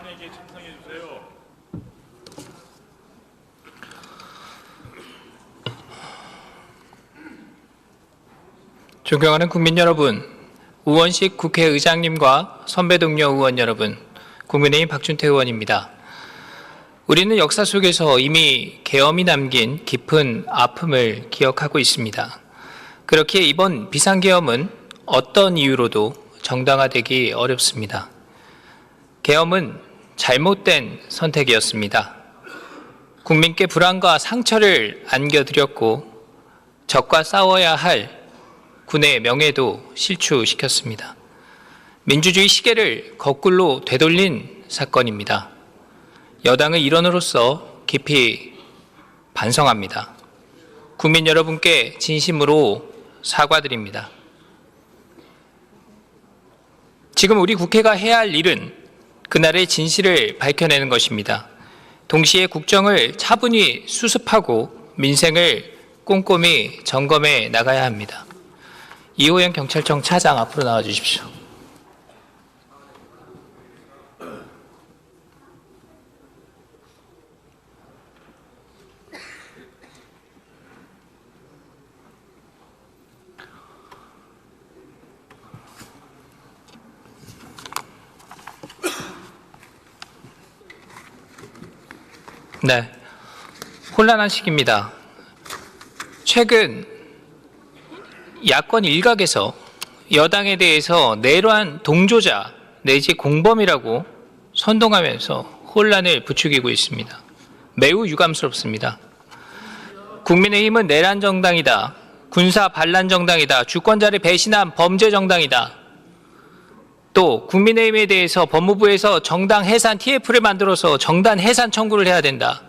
의장에게 참석해 주세요. 존경하는 국민 여러분, 우원식 국회의장님과 선배 동료 의원 여러분, 국민의힘 박준태 의원입니다. 우리는 역사 속에서 이미 계엄이 남긴 깊은 아픔을 기억하고 있습니다. 그렇기에 이번 비상계엄은 어떤 이유로도 정당화되기 어렵습니다. 계엄은 잘못된 선택이었습니다. 국민께 불안과 상처를 안겨드렸고 적과 싸워야 할 군의 명예도 실추시켰습니다. 민주주의 시계를 거꾸로 되돌린 사건입니다. 여당의 일원으로서 깊이 반성합니다. 국민 여러분께 진심으로 사과드립니다. 지금 우리 국회가 해야 할 일은 그날의 진실을 밝혀내는 것입니다. 동시에 국정을 차분히 수습하고 민생을 꼼꼼히 점검해 나가야 합니다. 이호영 경찰청 차장 앞으로 나와 주십시오. 네, 혼란한 시기입니다. 최근 야권 일각에서 여당에 대해서 내로한 동조자 내지 공범이라고 선동하면서 혼란을 부추기고 있습니다. 매우 유감스럽습니다. 국민의힘은 내란 정당이다, 군사 반란 정당이다, 주권자를 배신한 범죄 정당이다. 또 국민의힘에 대해서 법무부에서 정당 해산 TF를 만들어서 정당 해산 청구를 해야 된다.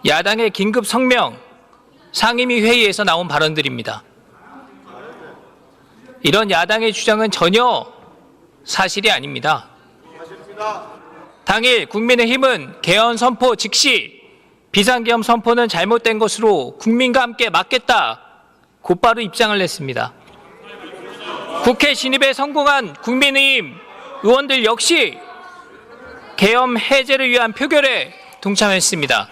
야당의 긴급 성명, 상임위 회의에서 나온 발언들입니다. 이런 야당의 주장은 전혀 사실이 아닙니다. 당일 국민의힘은 개헌 선포 즉시 비상계엄 선포는 잘못된 것으로 국민과 함께 막겠다 곧바로 입장을 냈습니다. 국회 진입에 성공한 국민의힘 의원들 역시 계엄 해제를 위한 표결에 동참했습니다.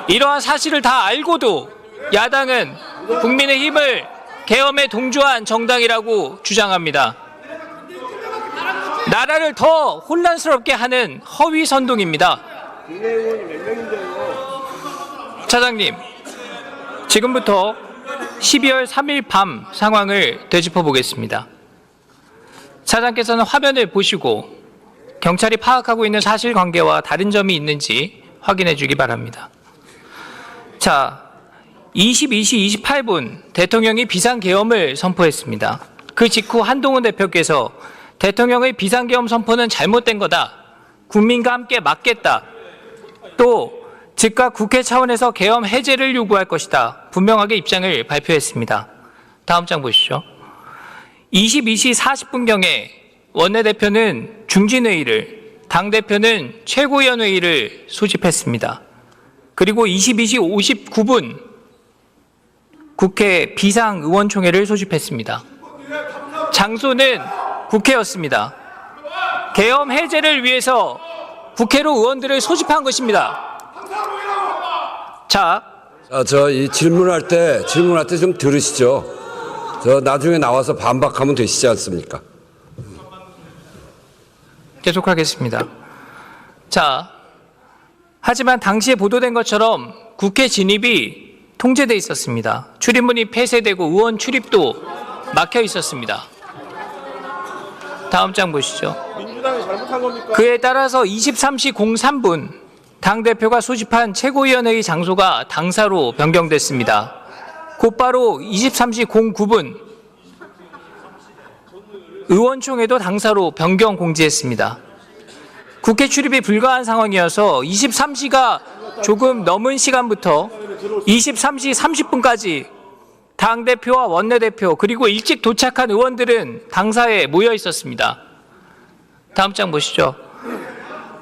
이러한 사실을 다 알고도 야당은 국민의힘을 계엄에 동조한 정당이라고 주장합니다. 나라를 더 혼란스럽게 하는 허위 선동입니다. 차장님, 지금부터 12월 3일 밤 상황을 되짚어 보겠습니다. 차장께서는 화면을 보시고 경찰이 파악하고 있는 사실관계와 다른 점이 있는지 확인해 주기 바랍니다. 자, 22시 28분 대통령이 비상계엄을 선포했습니다. 그 직후 한동훈 대표께서 대통령의 비상계엄 선포는 잘못된 거다, 국민과 함께 막겠다, 또 즉각 국회 차원에서 계엄 해제를 요구할 것이다, 분명하게 입장을 발표했습니다. 다음 장 보시죠. 22시 40분경에 원내대표는 중진회의를, 당대표는 최고위원회의를 소집했습니다. 그리고 22시 59분 국회 비상의원총회를 소집했습니다. 장소는 국회였습니다. 계엄 해제를 위해서 국회로 의원들을 소집한 것입니다. 이 질문할 때 좀 들으시죠. 저 나중에 나와서 반박하면 되시지 않습니까? 계속하겠습니다. 자, 하지만 당시에 보도된 것처럼 국회 진입이 통제돼 있었습니다. 출입문이 폐쇄되고 의원 출입도 막혀 있었습니다. 다음 장 보시죠. 민주당이 잘못한 겁니까? 그에 따라서 23시 03분 당대표가 소집한 최고위원회의 장소가 당사로 변경됐습니다. 곧바로 23시 09분 의원총회도 당사로 변경 공지했습니다. 국회 출입이 불가한 상황이어서 23시가 조금 넘은 시간부터 23시 30분까지 당대표와 원내대표 그리고 일찍 도착한 의원들은 당사에 모여 있었습니다. 다음 장 보시죠.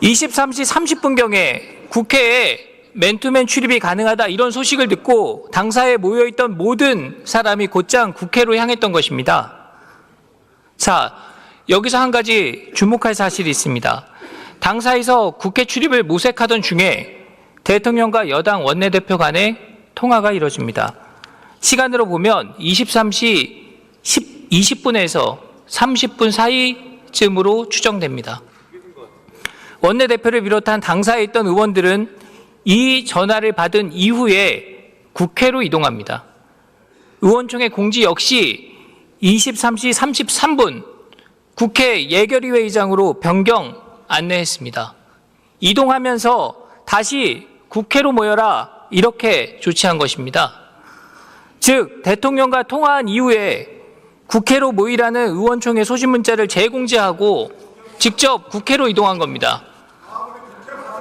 23시 30분경에 국회에 맨투맨 출입이 가능하다 이런 소식을 듣고 당사에 모여있던 모든 사람이 곧장 국회로 향했던 것입니다. 자, 여기서 한 가지 주목할 사실이 있습니다. 당사에서 국회 출입을 모색하던 중에 대통령과 여당 원내대표 간의 통화가 이뤄집니다. 시간으로 보면 23시 20분에서 30분 사이쯤으로 추정됩니다. 원내대표를 비롯한 당사에 있던 의원들은 이 전화를 받은 이후에 국회로 이동합니다. 의원총회 공지 역시 23시 33분 국회 예결위 회의장으로 변경 안내했습니다. 이동하면서 다시 국회로 모여라 이렇게 조치한 것입니다. 즉 대통령과 통화한 이후에 국회로 모이라는 의원총회 소집 문자를 재공지하고 직접 국회로 이동한 겁니다.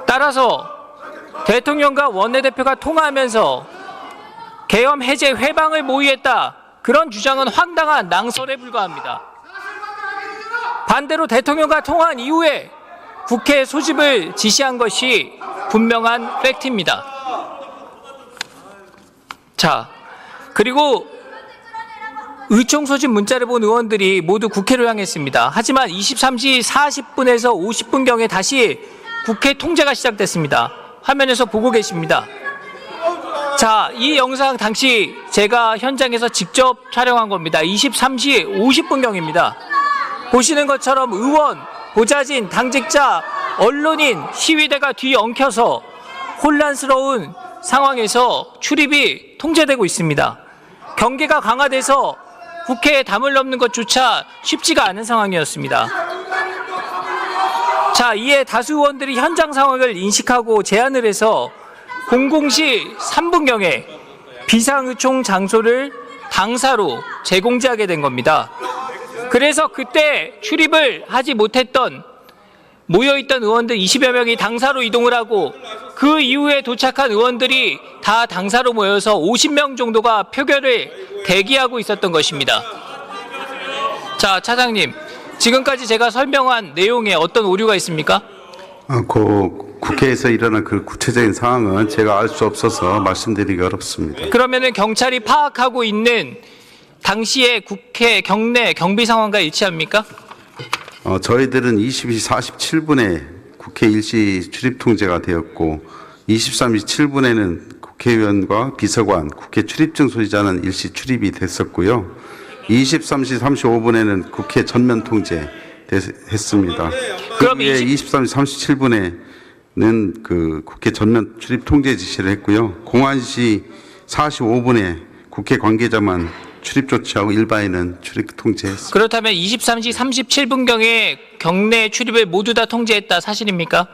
따라서 대통령과 원내대표가 통화하면서 계엄 해제 회방을 모의했다. 그런 주장은 황당한 낭설에 불과합니다. 반대로 대통령과 통화한 이후에 국회 소집을 지시한 것이 분명한 팩트입니다. 자, 그리고 의총 소집 문자를 본 의원들이 모두 국회로 향했습니다. 하지만 23시 40분에서 50분경에 다시 국회 통제가 시작됐습니다. 화면에서 보고 계십니다. 자, 이 영상 당시 제가 현장에서 직접 촬영한 겁니다. 23시 50분경입니다. 보시는 것처럼 의원, 보좌진, 당직자, 언론인, 시위대가 뒤엉켜서 혼란스러운 상황에서 출입이 통제되고 있습니다. 경계가 강화돼서 국회에 담을 넘는 것조차 쉽지가 않은 상황이었습니다. 자, 이에 다수 의원들이 현장 상황을 인식하고 제안을 해서 00시 3분경에 비상의총 장소를 당사로 재공지하게 된 겁니다. 그래서 그때 출입을 하지 못했던 모여있던 의원들 20여 명이 당사로 이동을 하고 그 이후에 도착한 의원들이 다 당사로 모여서 50명 정도가 표결을 대기하고 있었던 것입니다. 자, 차장님, 지금까지 제가 설명한 내용에 어떤 오류가 있습니까? 국회에서 일어난 그 구체적인 상황은 제가 알 수 없어서 말씀드리기 어렵습니다. 그러면은 경찰이 파악하고 있는 당시의 국회 경내 경비 상황과 일치합니까? 저희들은 22시 47분에 국회 일시 출입 통제가 되었고 23시 7분에는 국회의원과 비서관, 국회 출입증 소지자는 일시 출입이 됐었고요. 23시 35분에는 국회 전면 통제 했습니다. 그럼 23시 37분에는 그 국회 전면 출입 통제 지시를 했고요. 01시 45분에 국회 관계자만 출입 조치하고 일반인은 출입 통제했습니다. 그렇다면 23시 37분경에 경내 출입을 모두 다 통제했다 사실입니까?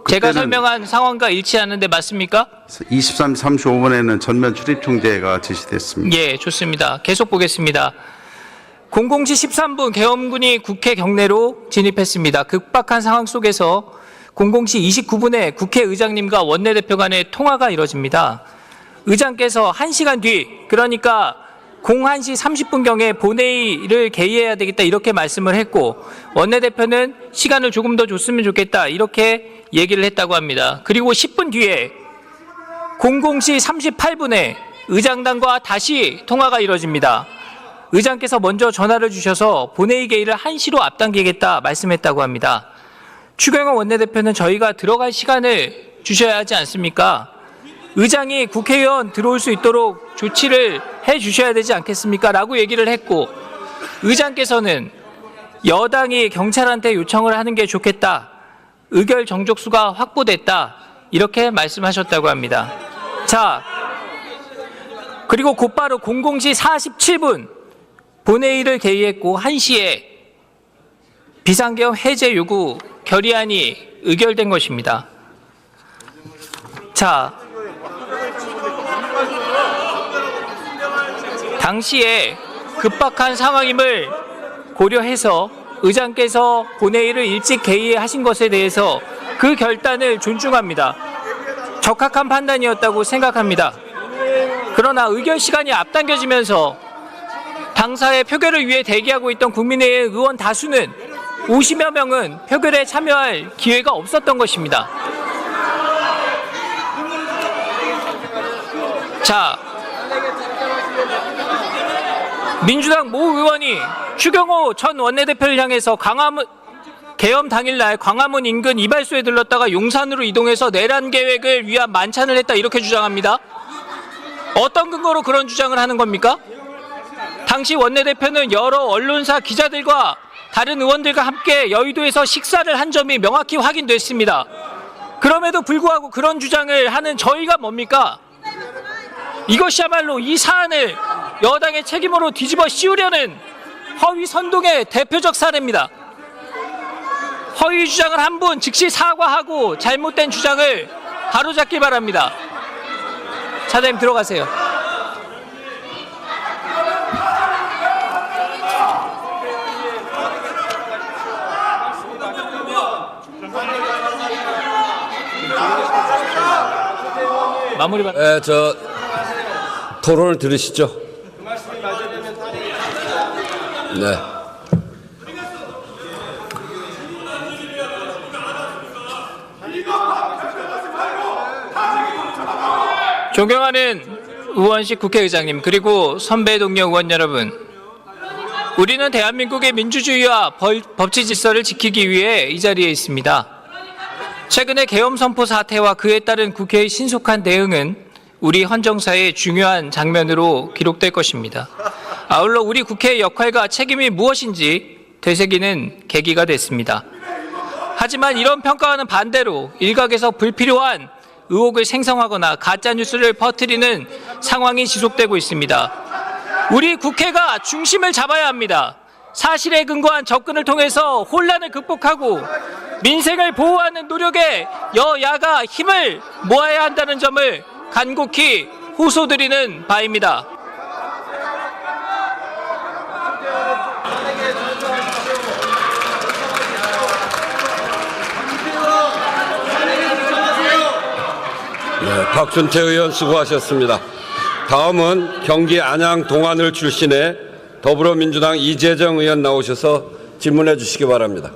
제가 설명한 상황과 일치하는데 맞습니까? 23시 35분에는 전면 출입 통제가 지시됐습니다. 예, 좋습니다. 계속 보겠습니다. 00시 13분 계엄군이 국회 경내로 진입했습니다. 급박한 상황 속에서 00시 29분에 국회의장님과 원내대표 간의 통화가 이뤄집니다. 의장께서 1시간 뒤, 그러니까 01시 30분경에 본회의를 개의해야 되겠다 이렇게 말씀을 했고 원내대표는 시간을 조금 더 줬으면 좋겠다 이렇게 얘기를 했다고 합니다. 그리고 10분 뒤에 00시 38분에 의장단과 다시 통화가 이뤄집니다. 의장께서 먼저 전화를 주셔서 본회의 개의를 1시로 앞당기겠다 말씀했다고 합니다. 추경호 원내대표는 저희가 들어갈 시간을 주셔야 하지 않습니까? 의장이 국회의원 들어올 수 있도록 조치를 해 주셔야 되지 않겠습니까? 라고 얘기를 했고 의장께서는 여당이 경찰한테 요청을 하는 게 좋겠다. 의결 정족수가 확보됐다. 이렇게 말씀하셨다고 합니다. 자, 그리고 곧바로 00시 47분 본회의를 개의했고 1시에 비상계엄 해제 요구 결의안이 의결된 것입니다. 자, 당시에 급박한 상황임을 고려해서 의장께서 본회의를 일찍 개의하신 것에 대해서 그 결단을 존중합니다. 적합한 판단이었다고 생각합니다. 그러나 의결 시간이 앞당겨지면서 당사의 표결을 위해 대기하고 있던 국민의힘 의원 다수는 50여 명은 표결에 참여할 기회가 없었던 것입니다. 자, 민주당 모 의원이 추경호 전 원내대표를 향해서 계엄 당일날 광화문 인근 이발소에 들렀다가 용산으로 이동해서 내란 계획을 위한 만찬을 했다 이렇게 주장합니다. 어떤 근거로 그런 주장을 하는 겁니까? 당시 원내대표는 여러 언론사 기자들과 다른 의원들과 함께 여의도에서 식사를 한 점이 명확히 확인됐습니다. 그럼에도 불구하고 그런 주장을 하는 저희가 뭡니까? 이것이야말로 이 사안을 여당의 책임으로 뒤집어 씌우려는 허위 선동의 대표적 사례입니다. 허위 주장을 한 분 즉시 사과하고 잘못된 주장을 바로잡기 바랍니다. 차장님 들어가세요. 마무리 바. 네, 토론을 들으시죠. 네. 존경하는 우원식 국회의장님, 그리고 선배 동료 의원 여러분, 우리는 대한민국의 민주주의와 법치 질서를 지키기 위해 이 자리에 있습니다. 최근의 계엄 선포 사태와 그에 따른 국회의 신속한 대응은 우리 헌정사의 중요한 장면으로 기록될 것입니다. 아울러 우리 국회의 역할과 책임이 무엇인지 되새기는 계기가 됐습니다. 하지만 이런 평가와는 반대로 일각에서 불필요한 의혹을 생성하거나 가짜뉴스를 퍼뜨리는 상황이 지속되고 있습니다. 우리 국회가 중심을 잡아야 합니다. 사실에 근거한 접근을 통해서 혼란을 극복하고 민생을 보호하는 노력에 여야가 힘을 모아야 한다는 점을 간곡히 호소드리는 바입니다. 네, 박준태 의원 수고하셨습니다. 다음은 경기 안양 동안을 출신의 더불어민주당 이재정 의원 나오셔서 질문해 주시기 바랍니다.